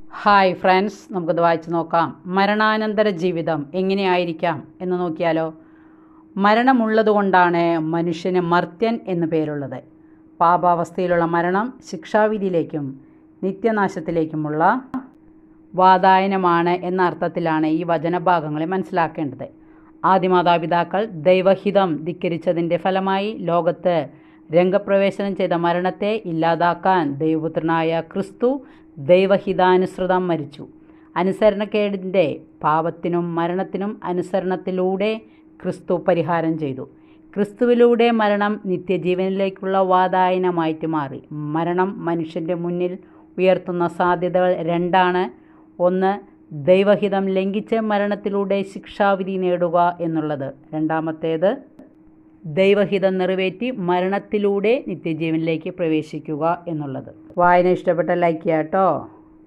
Hi friends, നമുക്കത് വായിച്ച് നോക്കാം. മരണാനന്തര ജീവിതം എങ്ങനെയായിരിക്കാം എന്ന് നോക്കിയാലോ. മരണമുള്ളതുകൊണ്ടാണ് മനുഷ്യന് മർത്യൻ എന്നു പേരുള്ളത്. പാപാവസ്ഥയിലുള്ള മരണം ശിക്ഷാവിധിയിലേക്കും നിത്യനാശത്തിലേക്കുമുള്ള വാതായനമാണ് എന്ന അർത്ഥത്തിലാണ് ഈ വചനഭാഗങ്ങളെ മനസ്സിലാക്കേണ്ടത്. ആദിമാതാപിതാക്കൾ ദൈവഹിതം ധിക്കരിച്ചതിൻ്റെ ഫലമായി ലോകത്ത് രംഗപ്രവേശനം ചെയ്ത മരണത്തെ ഇല്ലാതാക്കാൻ ദൈവപുത്രനായ ക്രിസ്തു ദൈവഹിതാനുസൃതം മരിച്ചു. അനുസരണക്കേടിൻ്റെ പാപത്തിനും മരണത്തിനും അനുസരണത്തിലൂടെ ക്രിസ്തു പരിഹാരം ചെയ്തു. ക്രിസ്തുവിലൂടെ മരണം നിത്യജീവനിലേക്കുള്ള വാതായനമായിട്ട് മാറി. മരണം മനുഷ്യൻ്റെ മുന്നിൽ ഉയർത്തുന്ന സാധ്യതകൾ രണ്ടാണ്. ഒന്ന്, ദൈവഹിതം ലംഘിച്ച് മരണത്തിലൂടെ ശിക്ഷാവിധി നേടുക എന്നുള്ളത്. രണ്ടാമത്തേത്, ദൈവഹിതം നിറവേറ്റി മരണത്തിലൂടെ നിത്യജീവനിലേക്ക് പ്രവേശിക്കുക എന്നുള്ളത്. വായന ഇഷ്ടപ്പെട്ട ലൈക്ക് ചെയ്യാം കേട്ടോ.